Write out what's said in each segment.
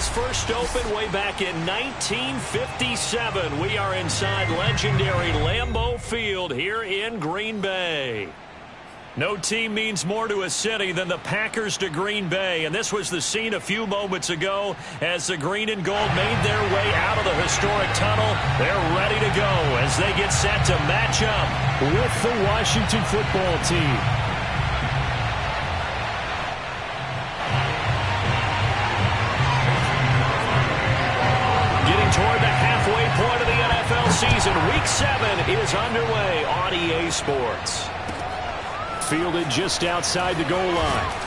was first opened way back in 1957. We are inside legendary Lambeau Field here in Green Bay. No team means more to a city than the Packers to Green Bay, and this was the scene a few moments ago as the green and gold made their way out of the historic tunnel. They're ready to go as they get set to match up with the Washington football team. Getting toward the halfway point of the NFL season, Week 7 is underway on EA Sports. Fielded just outside the goal line.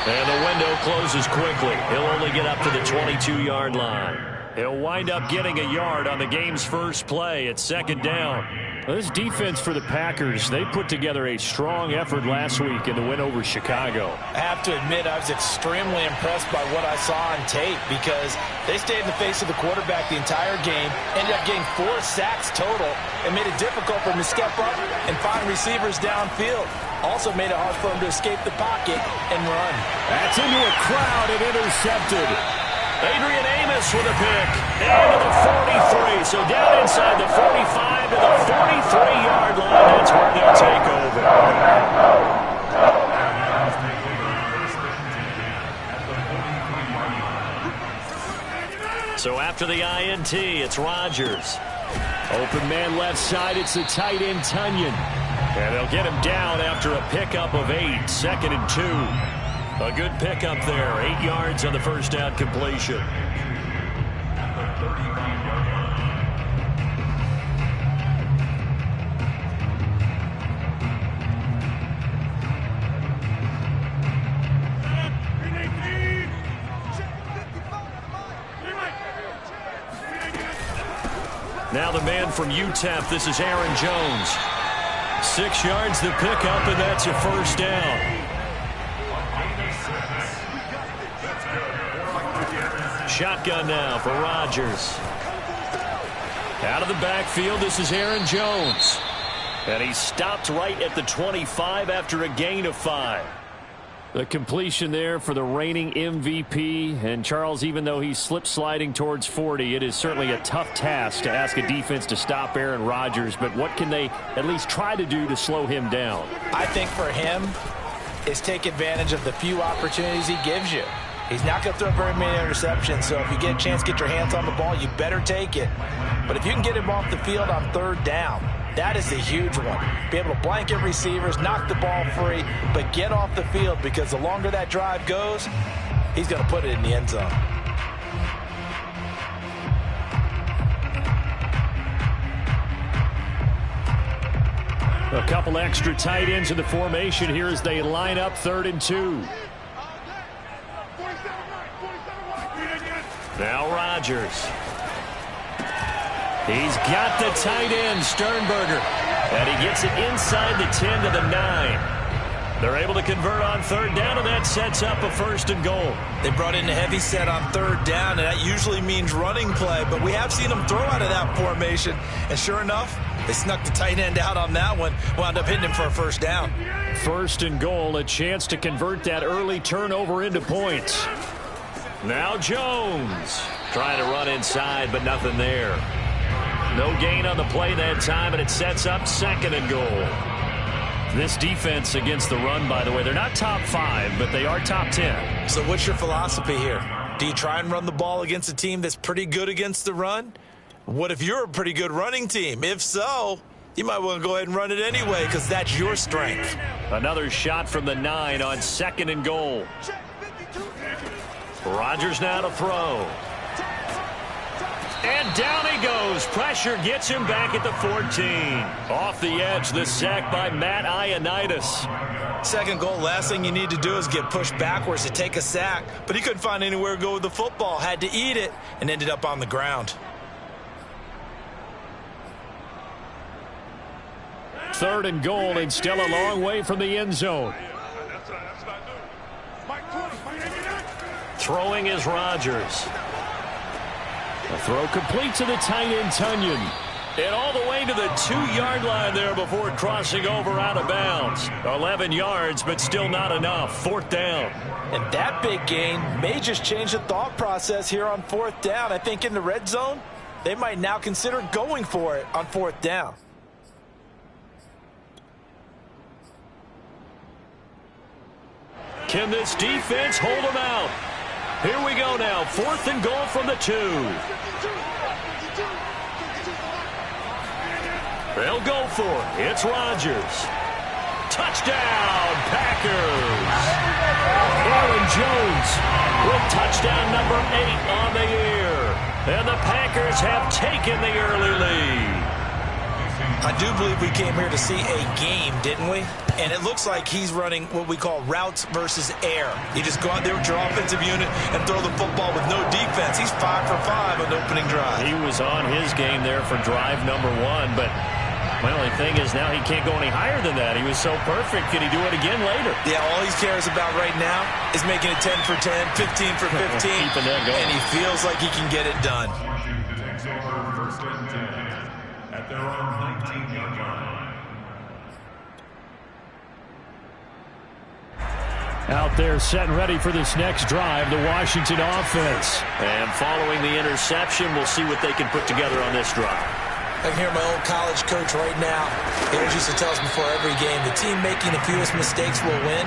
And the window closes quickly. He'll only get up to the 22-yard line. He'll wind up getting a yard on the game's first play at second down. Well, this defense for the Packers, they put together a strong effort last week in the win over Chicago. I have to admit, I was extremely impressed by what I saw on tape because they stayed in the face of the quarterback the entire game, ended up getting 4 sacks total, and made it difficult for him to step up and find receivers downfield. Also made it hard for him to escape the pocket and run. That's into a crowd and intercepted. Adrian Amos with a pick. And to the 43. So down inside the 45 to the 43-yard line. That's where they'll take over. So after the INT, it's Rodgers. Open man left side. It's the tight end, Tunyon. And they'll get him down after a pickup of 8, second and 2. A good pickup there, 8 yards on the first down completion. Now the man from UTEP, this is Aaron Jones. 6 yards the pickup, and that's a first down. Shotgun now for Rodgers. Out of the backfield, this is Aaron Jones. And he stopped right at the 25 after a gain of 5. The completion there for the reigning MVP. And Charles, even though he's slip-sliding towards 40, it is certainly a tough task to ask a defense to stop Aaron Rodgers. But what can they at least try to do to slow him down? I think for him is take advantage of the few opportunities he gives you. He's not going to throw very many interceptions, so if you get a chance to get your hands on the ball, you better take it. But if you can get him off the field on third down, that is a huge one. Be able to blanket receivers, knock the ball free, but get off the field because the longer that drive goes, he's going to put it in the end zone. A couple extra tight ends in the formation here as they line up 3rd and 2. Now Rodgers. He's got the tight end, Sternberger. And he gets it inside the 10 to the 9. They're able to convert on third down, and that sets up a 1st and goal. They brought in a heavy set on third down, and that usually means running play. But we have seen them throw out of that formation. And sure enough, they snuck the tight end out on that one. Wound up hitting him for a 1st down. 1st and goal, a chance to convert that early turnover into points. Now Jones trying to run inside, but nothing there. No gain on the play that time, and it sets up 2nd and goal. This defense against the run, by the way, they're not top 5, but they are top 10. So what's your philosophy here? Do you try and run the ball against a team that's pretty good against the run? What if you're a pretty good running team? If so, you might want to go ahead and run it anyway because that's your strength. Another shot from the 9 on 2nd and goal. Rodgers now to throw. And down he goes. Pressure gets him back at the 14. Off the edge, the sack by Matt Ioannidis. 2nd goal, last thing you need to do is get pushed backwards to take a sack. But he couldn't find anywhere to go with the football. Had to eat it and ended up on the ground. 3rd and goal and still a long way from the end zone. Throwing is Rodgers. The throw complete to the tight end, Tunyon. And all the way to the 2-yard line there before crossing over out of bounds. 11 yards, but still not enough. 4th down. And that big gain may just change the thought process here on 4th down. I think in the red zone, they might now consider going for it on 4th down. Can this defense hold them out? Here we go now. 4th and goal from the 2. They'll go for it. It's Rodgers. Touchdown, Packers. Aaron Jones with touchdown number 8 on the year. And the Packers have taken the early lead. I do believe we came here to see a game, didn't we? And it looks like he's running what we call routes versus air. You just go out there with your offensive unit and throw the football with no defense. He's 5 for 5 on the opening drive. He was on his game there for drive number 1, but my only thing is now he can't go any higher than that. He was so perfect. Can he do it again later? Yeah, all he cares about right now is making it 10 for 10, 15 for 15. Keeping that going. And he feels like he can get it done. At their own 19-yard line. Out there set and ready for this next drive, the Washington offense. And following the interception, we'll see what they can put together on this drive. I can hear my old college coach right now. He always used to tell us before every game, the team making the fewest mistakes will win.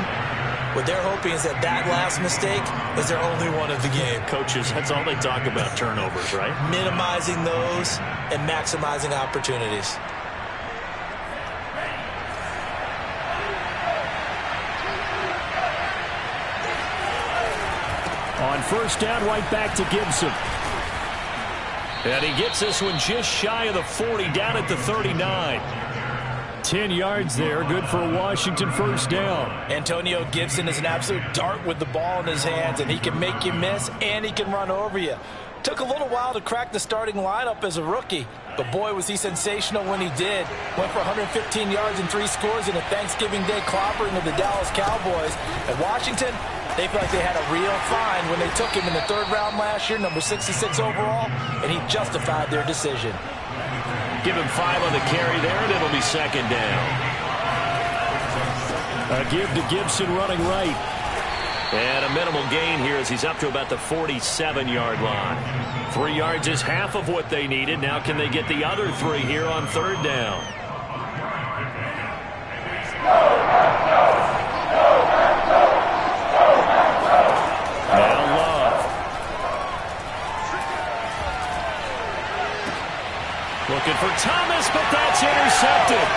What they're hoping is that last mistake is their only one of the game. Coaches, that's all they talk about, turnovers, right? Minimizing those and maximizing opportunities. On 1st down, right back to Gibson. And he gets this one just shy of the 40, down at the 39. 10 yards there, good for a Washington 1st down. Antonio Gibson is an absolute dart with the ball in his hands, and he can make you miss, and he can run over you. Took a little while to crack the starting lineup as a rookie, but boy, was he sensational when he did. Went for 115 yards and 3 scores in a Thanksgiving Day clobbering of the Dallas Cowboys. At Washington, they feel like they had a real find when they took him in the 3rd round last year, number 66 overall, and he justified their decision. Give him 5 on the carry there, and it'll be 2nd down. A give to Gibson running right. And a minimal gain here as he's up to about the 47-yard line. 3 yards is half of what they needed. Now can they get the other 3 here on 3rd down? Looking for Thomas, but that's intercepted.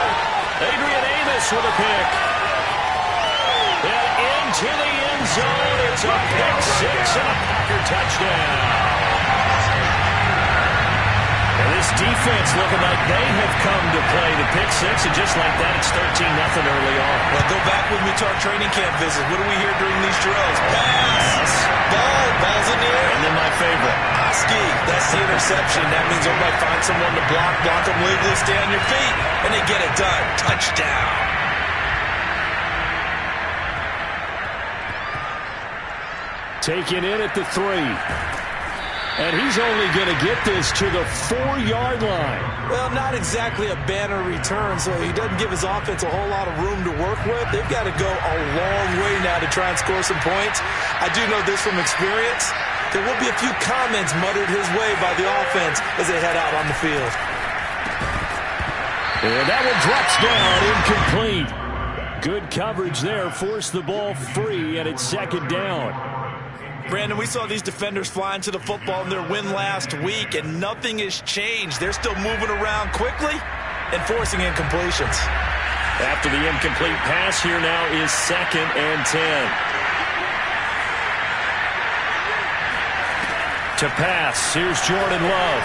Adrian Amos with a pick. And into the end zone. It's a pick 6 and a Packer touchdown. And this defense looking like they have come to play the pick 6, and just like that, it's 13-0 early on. Well, go back with me to our training camp visit. What do we hear during these drills? Pass. Ball's in the air. And then my favorite. Oski, that's the interception. That means everybody find someone to block them legally, stay on your feet, and they get it done. Touchdown. Taken in at the 3. And he's only going to get this to the 4-yard line. Well, not exactly a banner return, so he doesn't give his offense a whole lot of room to work with. They've got to go a long way now to try and score some points. I do know this from experience. There will be a few comments muttered his way by the offense as they head out on the field. And that one drops down, incomplete. Good coverage there, forced the ball free, and it's 2nd down. Brandon, we saw these defenders flying to the football in their win last week, and nothing has changed. They're still moving around quickly and forcing incompletions. After the incomplete pass, here now is 2nd and 10. To pass, here's Jordan Love.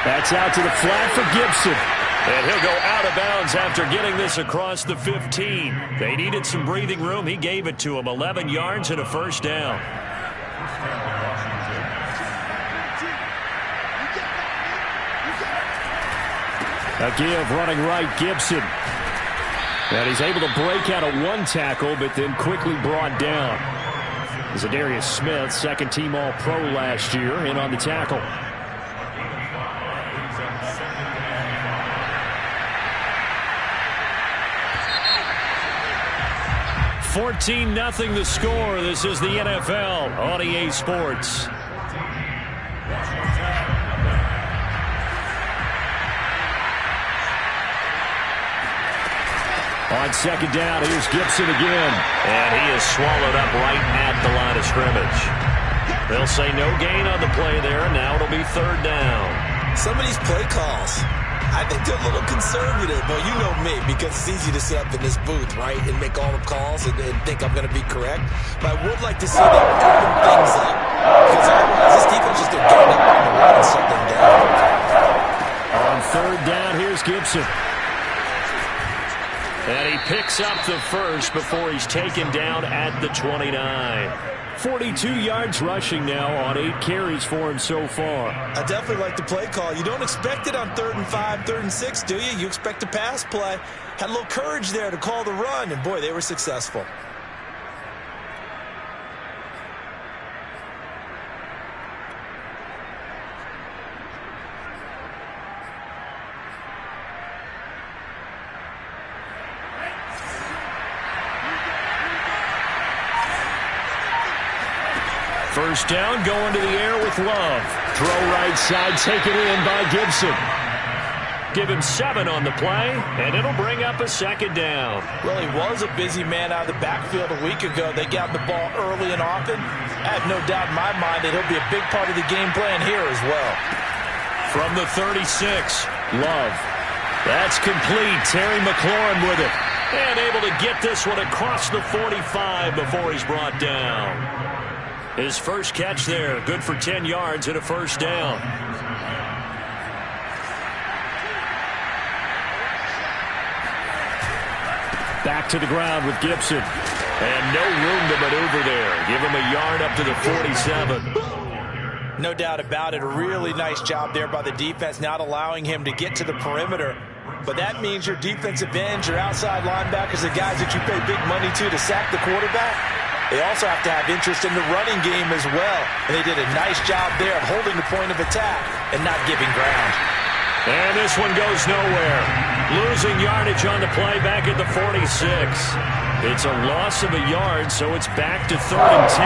That's out to the flat for Gibson. And he'll go out of bounds after getting this across the 15. They needed some breathing room. He gave it to him. 11 yards and a 1st down. A give running right, Gibson. And he's able to break out of one tackle, but then quickly brought down. Zadarius Smith, second-team All-Pro last year, in on the tackle. 14-0 the score. This is the NFL on EA Sports. On second down, here's Gibson again. And he is swallowed up right at the line of scrimmage. They'll say no gain on the play there. Now it'll be third down. Some of these play calls, I think they're a little conservative, but you know me, because it's easy to sit up in this booth, right, and make all the calls and think I'm going to be correct. But I would like to see them open things up, because otherwise this defense just getting up on the run and shut them down. On third down, here's Gibson. And he picks up the first before he's taken down at the 29. 42 yards rushing now on 8 carries for him so far. I definitely like the play call. You don't expect it on 3rd and 5, 3rd and 6, do you? You expect a pass play. Had a little courage there to call the run, and boy, they were successful. First down, going to the air with Love. Throw right side, taken in by Gibson. Give him 7 on the play, and it'll bring up a second down. Well, he was a busy man out of the backfield a week ago. They got the ball early and often. I have no doubt in my mind that he'll be a big part of the game plan here as well. From the 36, Love. That's complete. Terry McLaurin with it. And able to get this one across the 45 before he's brought down. His first catch there, good for 10 yards and a first down. Back to the ground with Gibson. And no room to maneuver there. Give him a yard up to the 47. No doubt about it. A really nice job there by the defense, not allowing him to get to the perimeter. But that means your defensive ends, your outside linebackers, the guys that you pay big money to sack the quarterback, they also have to have interest in the running game as well. And they did a nice job there of holding the point of attack and not giving ground. And this one goes nowhere. Losing yardage on the play back at the 46. It's a loss of a yard, so it's back to 3rd and 10.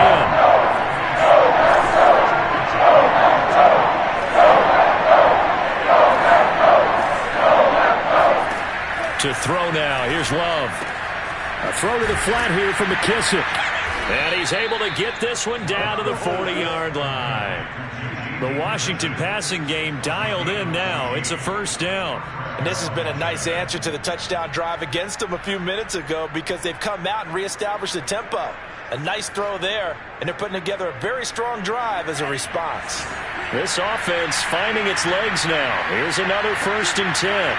To throw now. Here's Love. A throw to the flat here from McKissick. And he's able to get this one down to the 40-yard line. The Washington passing game dialed in now. It's a first down. And this has been a nice answer to the touchdown drive against them a few minutes ago, because they've come out and reestablished the tempo. A nice throw there, and they're putting together a very strong drive as a response. This offense finding its legs now. Here's another 1st and 10.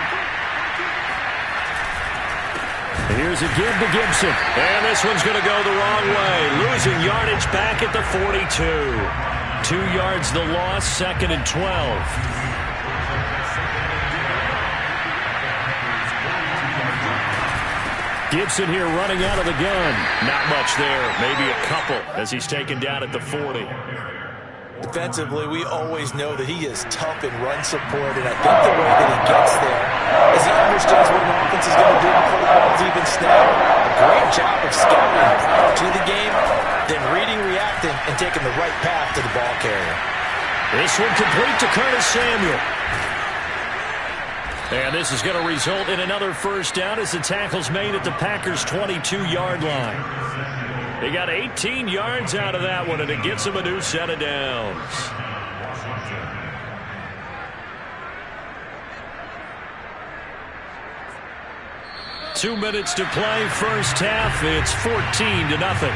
Here's a give to Gibson. And this one's going to go the wrong way. Losing yardage back at the 42. 2 yards the loss, 2nd and 12. Gibson here running out of the gun. Not much there. Maybe a couple as he's taken down at the 40. Defensively, we always know that he is tough in run support, and I think the way that he gets there is he understands what an offense is going to do before the ball's even snapped. A great job of scouting prior to the game, then reading, reacting, and taking the right path to the ball carrier. This one complete to Curtis Samuel. And this is going to result in another first down as the tackle's made at the Packers' 22-yard line. They got 18 yards out of that one, and it gets them a new set of downs. Two minutes to play, first half. It's 14-0.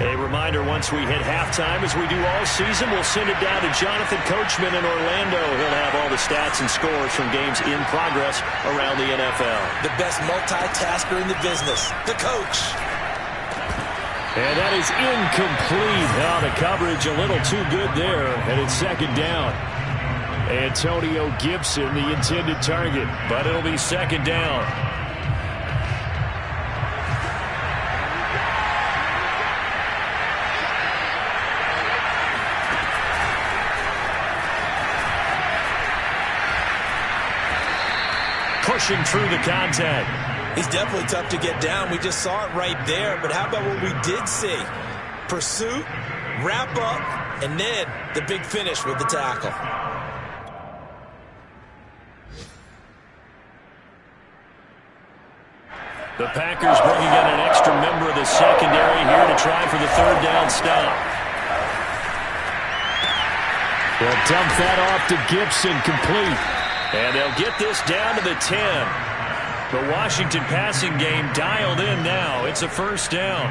A reminder once once we hit halftime, as we do all season, we'll send it down to Jonathan Coachman in Orlando. He'll have all the stats and scores from games in progress around the NFL. The best multitasker in the business, the coach. And that is incomplete. Now the coverage a little too good there, and it's second down. Antonio Gibson, the intended target, but it'll be second down. Pushing through the contact. He's definitely tough to get down. We just saw it right there. But how about what we did see? Pursuit, wrap up, and then the big finish with the tackle. The Packers bringing in an extra member of the secondary here to try for the third down stop. They'll dump that off to Gibson, complete. And they'll get this down to the 10. The Washington passing game dialed in now. It's a first down.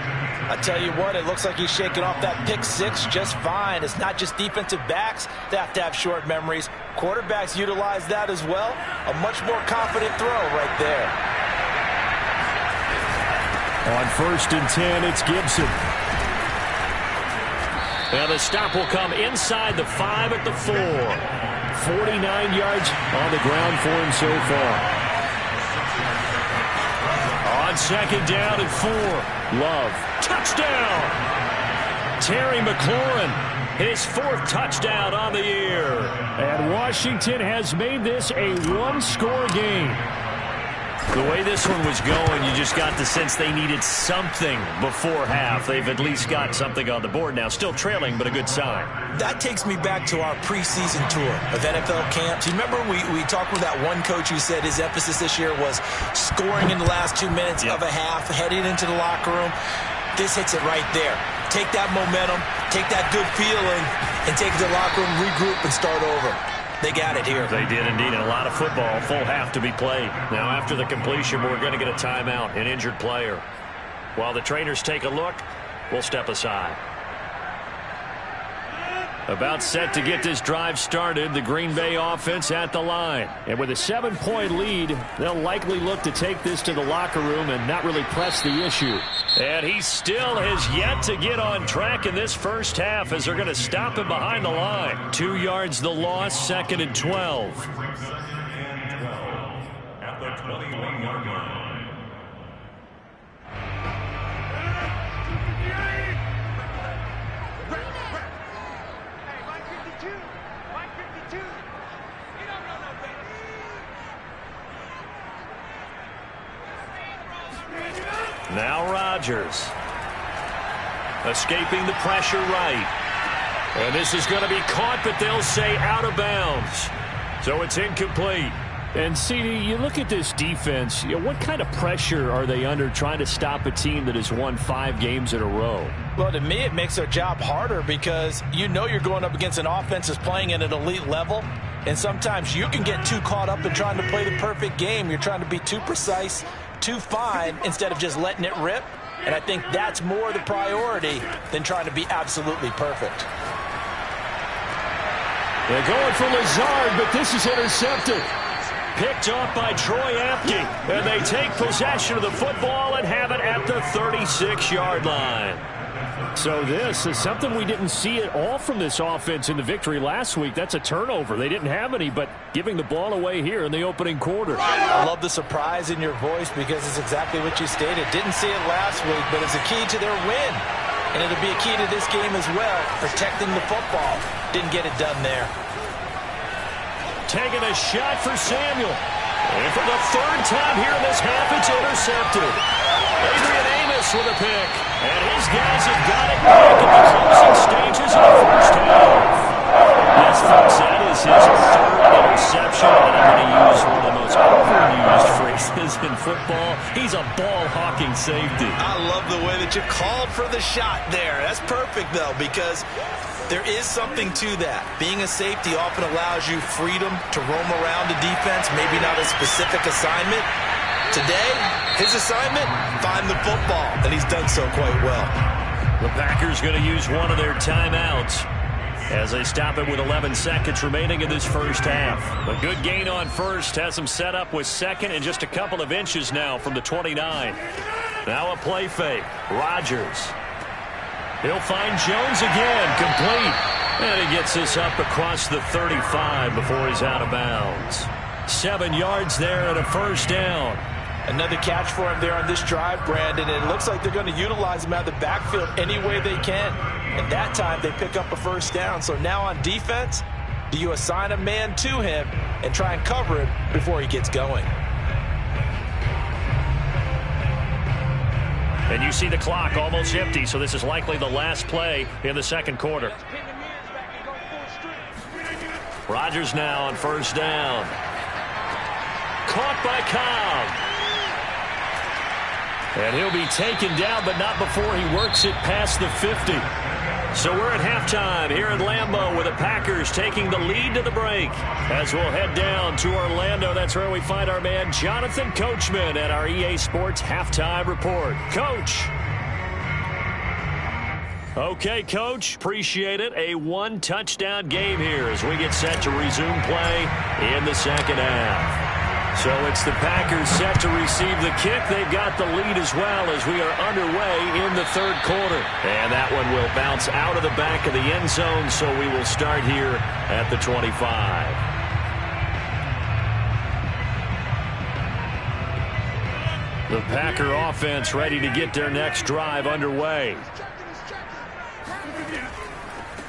I tell you what, it looks like he's shaking off that pick six just fine. It's not just defensive backs that have to have short memories. Quarterbacks utilize that as well. A much more confident throw right there. On 1st and 10, it's Gibson. Now the stop will come inside the 5 at the 4. 49 yards on the ground for him so far. On second down and 4. Love. Touchdown! Terry McLaurin, his 4th touchdown on the year. And Washington has made this a one-score game. The way this one was going, you just got the sense they needed something before half. They've at least got something on the board now. Still trailing, but a good sign. That takes me back to our preseason tour of NFL camps. You remember we talked with that one coach who said his emphasis this year was scoring in the last 2 minutes of a half, heading into the locker room. This hits it right there. Take that momentum, take that good feeling, and take it to the locker room, regroup, and start over. They got it here. They did indeed, and a lot of football, full half to be played. Now after the completion, we're going to get a timeout, an injured player. While the trainers take a look, we'll step aside. About set to get this drive started, the Green Bay offense at the line. And with a 7-point lead, they'll likely look to take this to the locker room and not really press the issue. And he still has yet to get on track in this first half as they're going to stop him behind the line. 2 yards the loss, 2nd and 12. At the 21-yard line. Now Rodgers. Escaping the pressure right. And this is going to be caught, but they'll say out of bounds. So it's incomplete. And, CD, you look at this defense, what kind of pressure are they under trying to stop a team that has won 5 games in a row? Well, to me, it makes their job harder because you know you're going up against an offense that's playing at an elite level. And sometimes you can get too caught up in trying to play the perfect game. You're trying to be too precise, too fine, instead of just letting it rip. And I think that's more the priority than trying to be absolutely perfect. They're going for Lazard, but this is intercepted. Picked off by Troy Apke. And they take possession of the football and have it at the 36-yard line. So this is something we didn't see at all from this offense in the victory last week. That's a turnover. They didn't have any, but giving the ball away here in the opening quarter. I love the surprise in your voice because it's exactly what you stated. Didn't see it last week, but it's a key to their win. And it'll be a key to this game as well, protecting the football. Didn't get it done there. Taking a shot for Samuel. And for the 3rd time here in this half, it's intercepted. Adrian Amos with a pick. And his guys have got it back in the closing stages of the first half. Yes, folks, that is his 3rd interception. And I'm going to use one of the most overused phrases in football. He's a ball-hawking safety. I love the way that you called for the shot there. That's perfect, though, because there is something to that. Being a safety often allows you freedom to roam around the defense, maybe not a specific assignment. Today, his assignment, find the football, and he's done so quite well. The Packers going to use one of their timeouts as they stop it with 11 seconds remaining in this first half. A good gain on first has them set up with second and just a couple of inches now from the 29. Now a play fake. Rodgers. He'll find Jones again, complete. And he gets this up across the 35 before he's out of bounds. 7 yards there and a first down. Another catch for him there on this drive, Brandon. And it looks like they're going to utilize him out of the backfield any way they can. And that time they pick up a first down. So now on defense, do you assign a man to him and try and cover him before he gets going? And you see the clock almost empty, so this is likely the last play in the second quarter. Rodgers now on first down. Caught by Cobb. And he'll be taken down, but not before he works it past the 50. So we're at halftime here at Lambeau with the Packers taking the lead to the break. As we'll head down to Orlando, that's where we find our man Jonathan Coachman at our EA Sports Halftime Report. Coach. Okay, Coach, appreciate it. A one-touchdown game here as we get set to resume play in the second half. So it's the Packers set to receive the kick. They've got the lead as well as we are underway in the third quarter. And that one will bounce out of the back of the end zone, so we will start here at the 25. The Packer offense ready to get their next drive underway.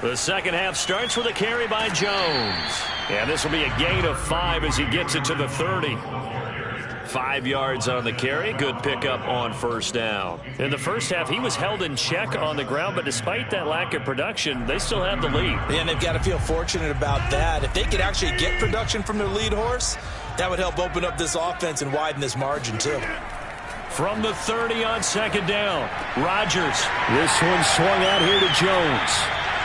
The second half starts with a carry by Jones. And this will be a gain of 5 as he gets it to the 30. 5 yards on the carry. Good pickup on first down. In the first half, he was held in check on the ground, but despite that lack of production, they still have the lead. And they've got to feel fortunate about that. If they could actually get production from their lead horse, that would help open up this offense and widen this margin, too. From the 30 on second down, Rodgers. This one swung out here to Jones.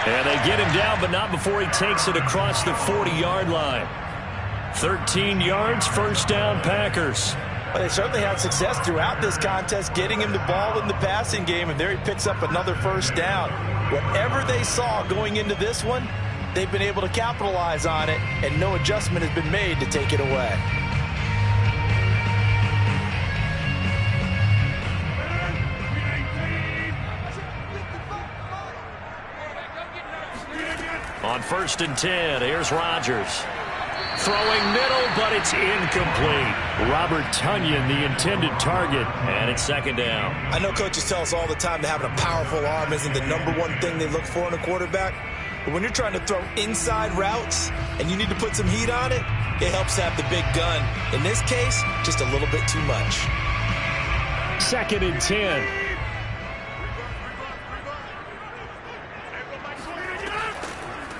And they get him down, but not before he takes it across the 40-yard line. 13 yards, first down, Packers. Well, they certainly had success throughout this contest, getting him the ball in the passing game, and there he picks up another first down. Whatever they saw going into this one, they've been able to capitalize on it, and no adjustment has been made to take it away. On first and 10, here's Rodgers. Throwing middle, but it's incomplete. Robert Tonyan, the intended target, and it's second down. I know coaches tell us all the time that having a powerful arm isn't the #1 thing they look for in a quarterback. But when you're trying to throw inside routes and you need to put some heat on it, it helps to have the big gun. In this case, just a little bit too much. Second and 10.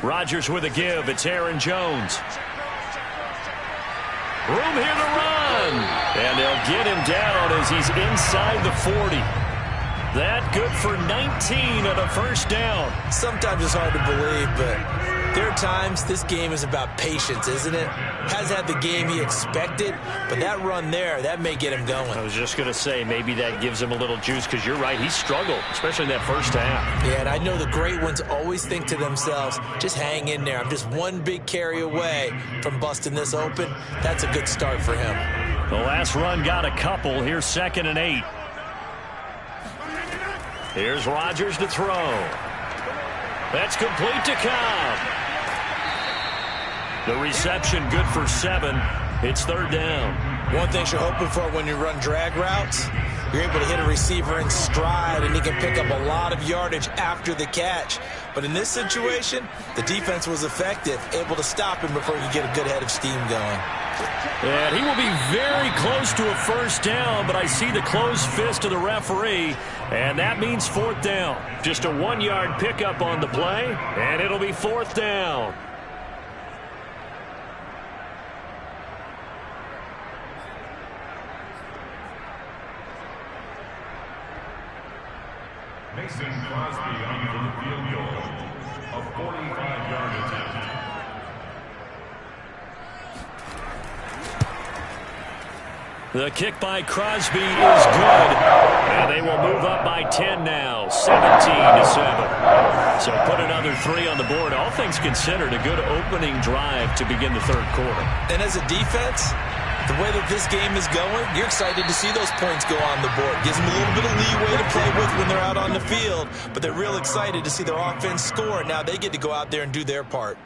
Rodgers with a give. It's Aaron Jones. Room here to run. And they'll get him down as he's inside the 40. That good for 19 and a first down. Sometimes it's hard to believe, but there are times this game is about patience, isn't it? Has had the game he expected, but that run there, that may get him going. I was just going to say, maybe that gives him a little juice, because you're right, he struggled, especially in that first half. Yeah, and I know the great ones always think to themselves, just hang in there. I'm just one big carry away from busting this open. That's a good start for him. The last run got a couple. Here's second and 8. Here's Rodgers to throw. That's complete to Cobb. The reception good for 7. It's third down. One thing you're hoping for when you run drag routes, you're able to hit a receiver in stride, and he can pick up a lot of yardage after the catch. But in this situation, the defense was effective, able to stop him before he could get a good head of steam going. And he will be very close to a first down, but I see the closed fist of the referee, and that means fourth down. Just a 1-yard pickup on the play, and it'll be fourth down. Mason Crosby on for the field goal. A 45-yard attempt. The kick by Crosby is good, and they will move up by 10 now, 17-7. So put another 3 on the board. All things considered, a good opening drive to begin the third quarter. And as a defense, the way that this game is going, you're excited to see those points go on the board. Gives them a little bit of leeway to play with when they're out on the field, but they're real excited to see their offense score. Now they get to go out there and do their part.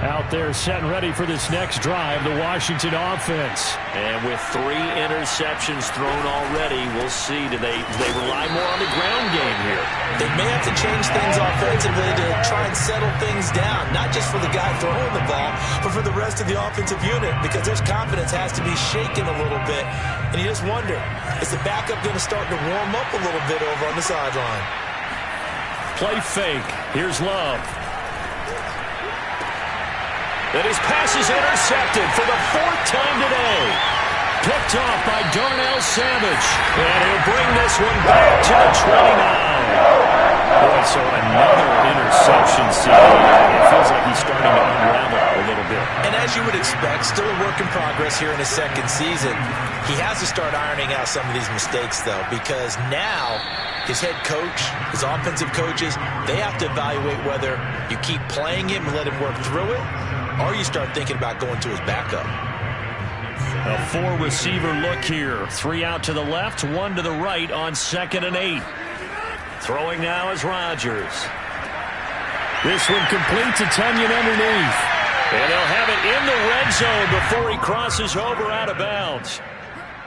Out there set and ready for this next drive, the Washington offense. And with 3 interceptions thrown already, we'll see. Do they rely more on the ground game here? They may have to change things offensively to try and settle things down, not just for the guy throwing the ball, but for the rest of the offensive unit, because their confidence has to be shaken a little bit. And you just wonder, is the backup going to start to warm up a little bit over on the sideline? Play fake. Here's Love. And his pass is intercepted for the 4th time today. Picked off by Darnell Savage. And he'll bring this one back to the 29. Boy, so another interception scene. It feels like he's starting to unravel a little bit. And as you would expect, still a work in progress here in his second season. He has to start ironing out some of these mistakes, though, because now his head coach, his offensive coaches, they have to evaluate whether you keep playing him and let him work through it, or you start thinking about going to his backup. A 4-receiver look here. 3 out to the left, 1 to the right on 2nd and 8. Throwing now is Rodgers. This one complete to Tunyon underneath. And they'll have it in the red zone before he crosses over out of bounds.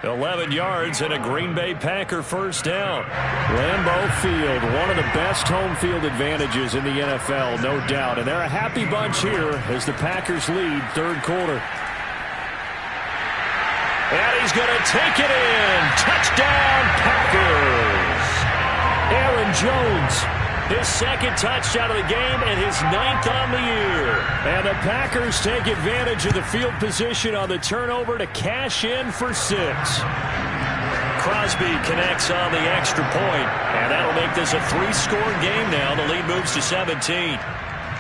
11 yards and a Green Bay Packer first down. Lambeau Field, one of the best home field advantages in the NFL, no doubt. And they're a happy bunch here as the Packers lead third quarter. And he's going to take it in. Touchdown, Packers. Aaron Jones, his 2nd touchdown of the game and his 9th on the year. And the Packers take advantage of the field position on the turnover to cash in for 6. Crosby connects on the extra point, and that'll make this a 3-score game now. The lead moves to 17.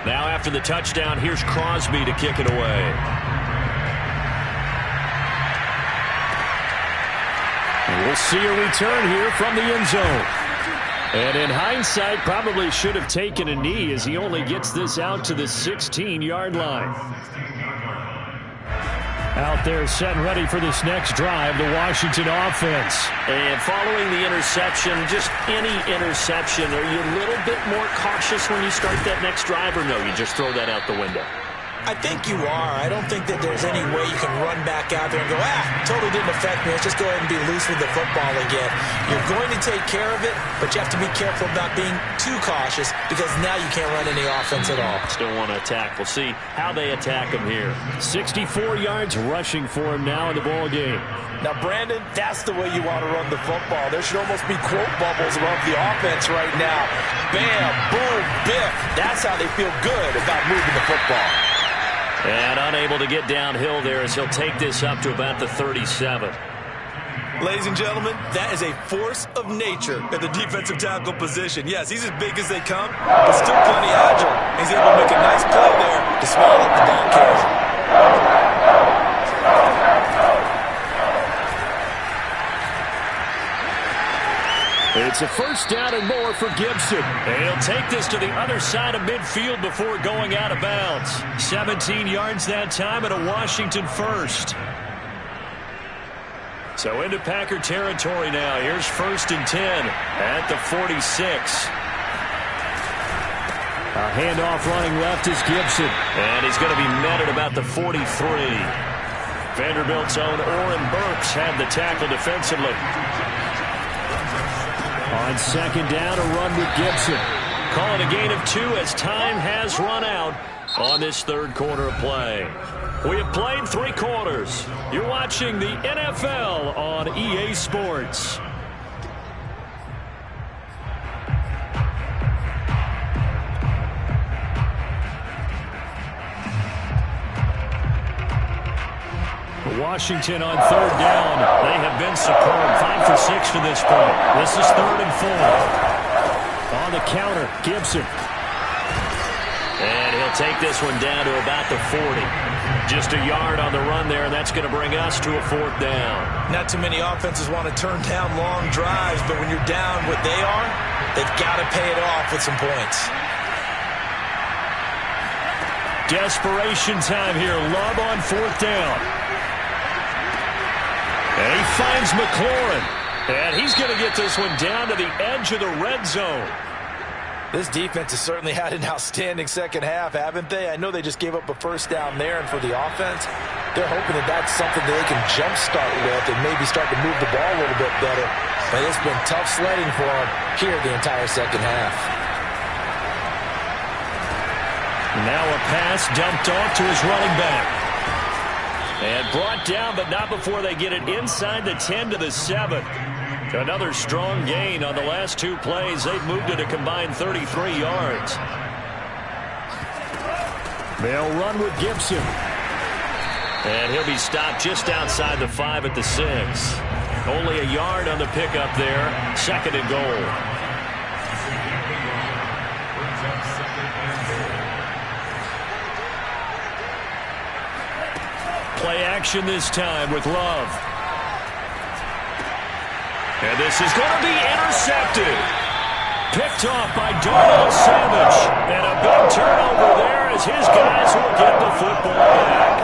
Now after the touchdown, here's Crosby to kick it away. And we'll see a return here from the end zone. And in hindsight, probably should have taken a knee as he only gets this out to the 16-yard line. Out there set and ready for this next drive, the Washington offense. And following the interception, just any interception, are you a little bit more cautious when you start that next drive, or no, you just throw that out the window? I think you are. I don't think that there's any way you can run back out there and go, totally didn't affect me. Let's just go ahead and be loose with the football again. You're going to take care of it, but you have to be careful about being too cautious because now you can't run any offense at all. Still want to attack. We'll see how they attack him here. 64 yards rushing for him now in the ball game. Now, Brandon, that's the way you want to run the football. There should almost be quote bubbles above the offense right now. Bam, boom, biff. That's how they feel good about moving the football. And unable to get downhill there as he'll take this up to about the 37. Ladies and gentlemen, that is a force of nature at the defensive tackle position. Yes, he's as big as they come, but still plenty agile. He's able to make a nice play there to swallow up the ball carrier. It's a first down and more for Gibson. And he'll take this to the other side of midfield before going out of bounds. 17 yards that time and a Washington first. So into Packer territory now. Here's 1st and 10 at the 46. A handoff running left is Gibson. And he's going to be met at about the 43. Vanderbilt's own Oren Burks had the tackle defensively. On 2nd down, a run with Gibson. Call it a gain of 2 as time has run out on this third quarter of play. We have played 3 quarters. You're watching the NFL on EA Sports. Washington on 3rd down. They have been superb. 5 for 6 to this point. This is 3rd and 4. On the counter, Gibson. And he'll take this one down to about the 40. Just a yard on the run there, and that's going to bring us to a 4th down. Not too many offenses want to turn down long drives, but when you're down what they are, they've got to pay it off with some points. Desperation time here. Love on 4th down. And he finds McLaurin. And he's going to get this one down to the edge of the red zone. This defense has certainly had an outstanding second half, haven't they? I know they just gave up a 1st down there, and for the offense, they're hoping that that's something that they can jumpstart with and maybe start to move the ball a little bit better. But it's been tough sledding for them here the entire second half. Now a pass dumped off to his running back. And brought down, but not before they get it inside the 10 to the 7. Another strong gain on the last 2 plays. They've moved it a combined 33 yards. They'll run with Gibson. And he'll be stopped just outside the 5 at the 6. Only a yard on the pickup there. 2nd and goal. Play action this time with Love. And this is going to be intercepted. Picked off by Darnell Savage. And a big turnover there as his guys will get the football back.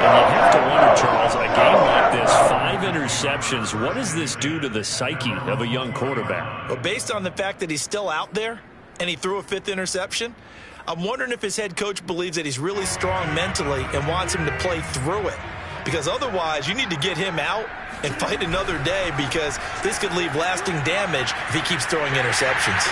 And you have to wonder, Charles, a game like this, 5 interceptions, what does this do to the psyche of a young quarterback? Well, based on the fact that he's still out there and he threw a 5th interception, I'm wondering if his head coach believes that he's really strong mentally and wants him to play through it. Because otherwise, you need to get him out and fight another day, because this could leave lasting damage if he keeps throwing interceptions.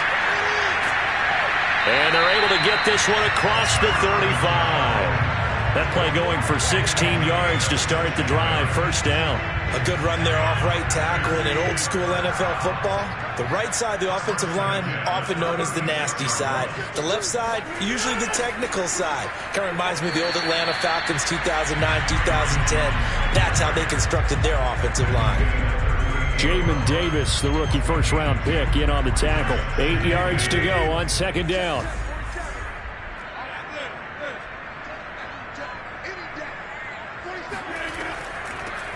And they're able to get this one across the 35. That play going for 16 yards to start the drive. 1st down. A good run there off right tackle in an old school NFL football. The right side, the offensive line, often known as the nasty side. The left side, usually the technical side. Kind of reminds me of the old Atlanta Falcons 2009, 2010. That's how they constructed their offensive line. Jamin Davis, the rookie 1st-round pick, in on the tackle. 8 yards to go on 2nd down.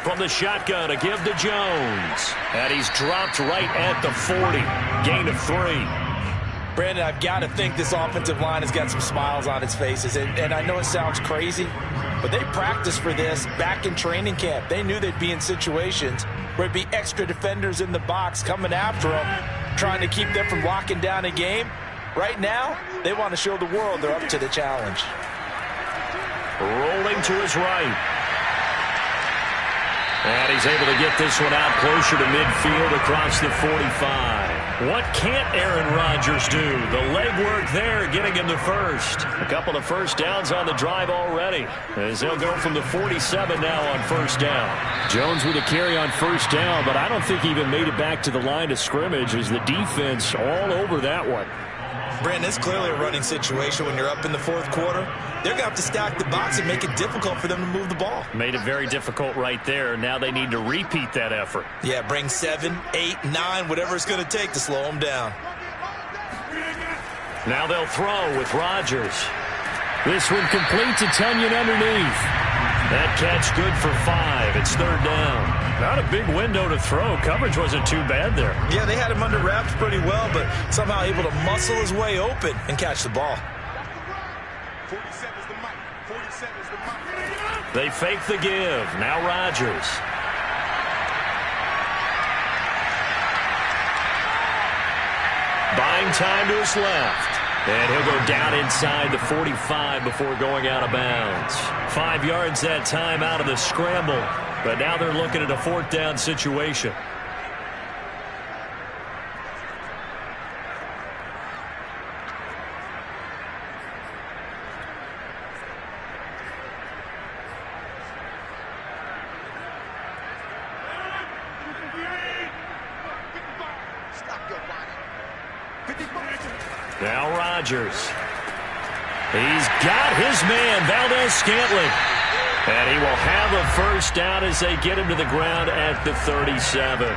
From the shotgun, a give to Jones. And he's dropped right at the 40. Gain of 3. Brandon, I've got to think this offensive line has got some smiles on its faces. And I know it sounds crazy, but they practiced for this back in training camp. They knew they'd be in situations where it'd be extra defenders in the box coming after them, trying to keep them from locking down a game. Right now, they want to show the world they're up to the challenge. Rolling to his right. And he's able to get this one out closer to midfield across the 45. What can't Aaron Rodgers do? The legwork there getting him the 1st. A couple of 1st downs on the drive already, as they'll go from the 47 now on 1st down. Jones with a carry on 1st down, but I don't think he even made it back to the line of scrimmage as the defense all over that one. Brandon, it's clearly a running situation when you're up in the 4th quarter. They're going to have to stack the box and make it difficult for them to move the ball. Made it very difficult right there. Now they need to repeat that effort. Yeah, bring 7, 8, 9, whatever it's going to take to slow them down. Now they'll throw with Rodgers. This one complete to Tunyon underneath. That catch good for 5. It's 3rd down. Not a big window to throw. Coverage wasn't too bad there. Yeah, they had him under wraps pretty well, but somehow able to muscle his way open and catch the ball. They fake the give. Now Rodgers. Buying time to his left. And he'll go down inside the 45 before going out of bounds. 5 yards that time out of the scramble. But now they're looking at a 4th down situation. Now Rodgers. He's got his man, Valdez-Scantling. And he will have a 1st down as they get him to the ground at the 37.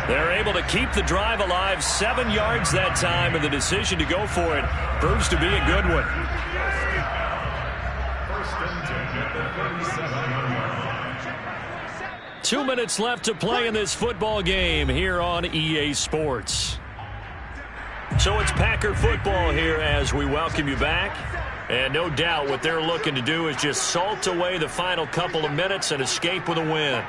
They're able to keep the drive alive. 7 yards that time, and the decision to go for it proves to be a good one. 1st and at the 37-yard line. 2 minutes left to play in this football game here on EA Sports. So it's Packer football here as we welcome you back. And no doubt what they're looking to do is just salt away the final couple of minutes and escape with a win.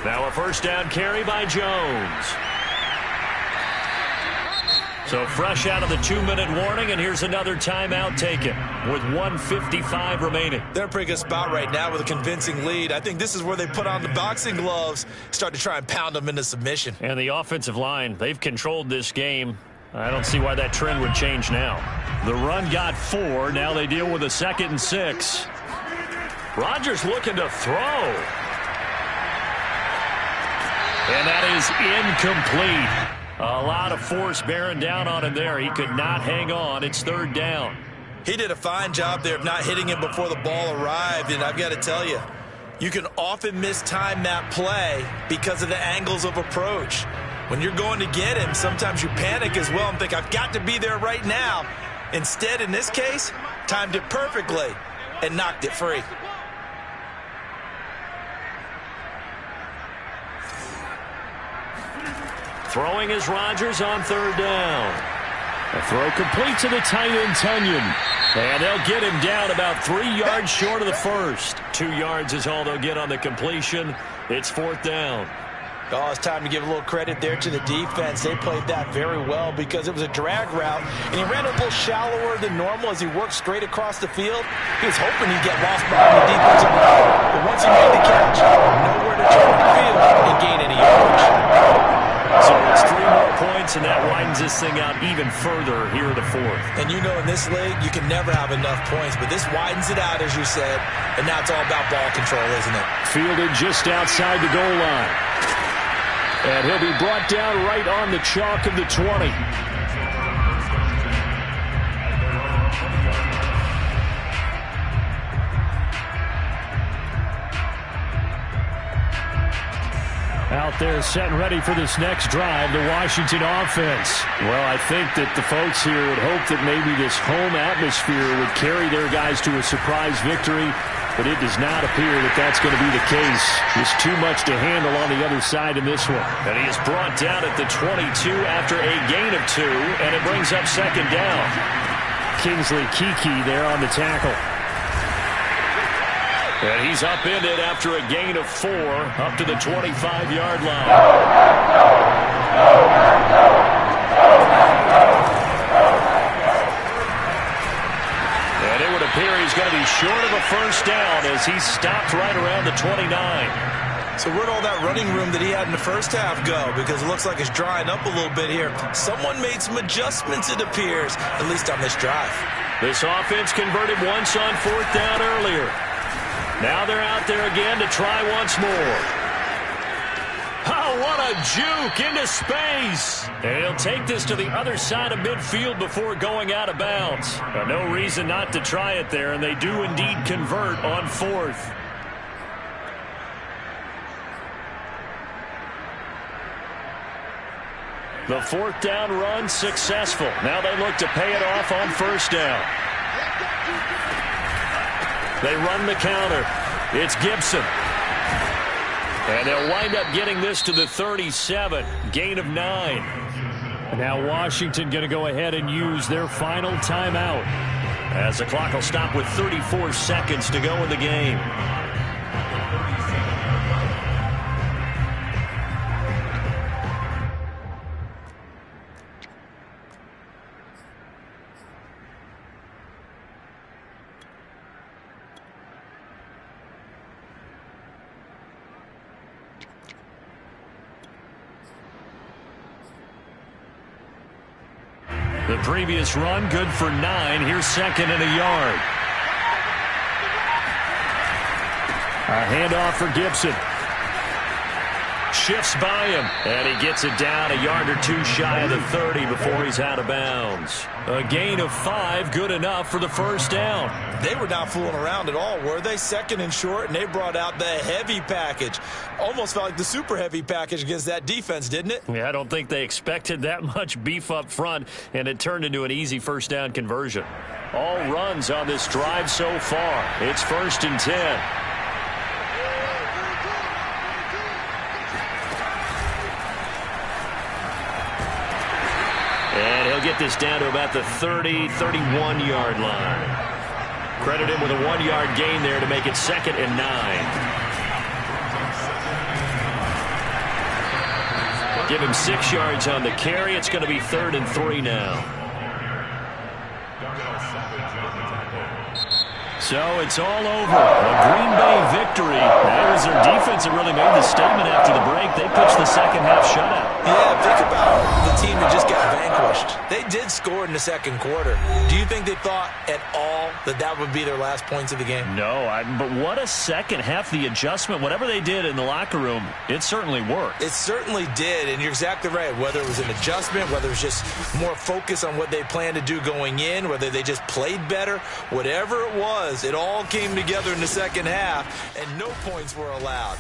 Now a first down carry by Jones. So fresh out of the 2-minute warning, and here's another timeout taken with 1:55 remaining. They're in a pretty good spot right now with a convincing lead. I think this is where they put on the boxing gloves, start to try and pound them into submission. And the offensive line, they've controlled this game. I don't see why that trend would change now. The run got 4. Now they deal with a 2nd and 6. Rodgers looking to throw. And that is incomplete. A lot of force bearing down on him there. He could not hang on. It's 3rd down. He did a fine job there of not hitting him before the ball arrived, and I've got to tell you, you can often mistime that play because of the angles of approach. When you're going to get him, sometimes you panic as well and think, I've got to be there right now. Instead, in this case, timed it perfectly and knocked it free. Throwing is Rodgers on 3rd down. A throw complete to the tight end, Tunyon. And they'll get him down about 3 yards short of the first. 2 yards is all they'll get on the completion. It's 4th down. Oh, it's time to give a little credit there to the defense. They played that very well because it was a drag route, and he ran a little shallower than normal as he worked straight across the field. He was hoping he'd get lost behind the defensive line, but once he made the catch, nowhere to turn the field and gain any yardage. So it's 3 more points, and that widens this thing out even further here in the 4th. And you know in this league, you can never have enough points, but this widens it out, as you said, and now it's all about ball control, isn't it? Fielded just outside the goal line. And he'll be brought down right on the chalk of the 20. Out there set and ready for this next drive, the Washington offense. Well, I think that the folks here would hope that maybe this home atmosphere would carry their guys to a surprise victory, but it does not appear that that's going to be the case. Just too much to handle on the other side in this one. And he is brought down at the 22 after a gain of 2, and it brings up 2nd down. Kingsley Kiki there on the tackle. And he's upended after a gain of 4 up to the 25-yard line. And it would appear he's going to be short of a first down as he stopped right around the 29. So where'd all that running room that he had in the first half go? Because it looks like it's drying up a little bit here. Someone made some adjustments, it appears, at least on this drive. This offense converted once on 4th down earlier. Now they're out there again to try once more. Oh, what a juke into space. And he'll take this to the other side of midfield before going out of bounds. No reason not to try it there, and they do indeed convert on 4th. The 4th down run successful. Now they look to pay it off on 1st down. They run the counter. It's Gibson. And they'll wind up getting this to the 37. Gain of 9. And now Washington going to go ahead and use their final timeout, as the clock will stop with 34 seconds to go in the game. The previous run, good for 9. Here's 2nd and a yard. A handoff for Gibson. shifts by him, and he gets it down a yard or two shy of the 30 before he's out of bounds. A gain of 5, good enough for the first down. They were not fooling around at all, were they? Second and short, and they brought out the heavy package. Almost felt like the super heavy package against that defense, didn't it? Yeah, I don't think they expected that much beef up front, and it turned into an easy first down conversion. All runs on this drive so far. It's 1st and 10. And he'll get this down to about the 30, 31-yard line. Credit him with a 1-yard gain there to make it 2nd and 9. Give him 6 yards on the carry. It's going to be 3rd and 3 now. So it's all over. A Green Bay victory. It was their defense that really made the statement after the break. They pitched the second half shutout. Yeah, think about the team that just got vanquished. They did score in the second quarter. Do you think they thought at all that that would be their last points of the game? No, but what a second half. The adjustment, whatever they did in the locker room, it certainly worked. It certainly did, and you're exactly right. Whether it was an adjustment, whether it was just more focus on what they planned to do going in, whether they just played better, whatever it was, it all came together in the second half, and no points were allowed.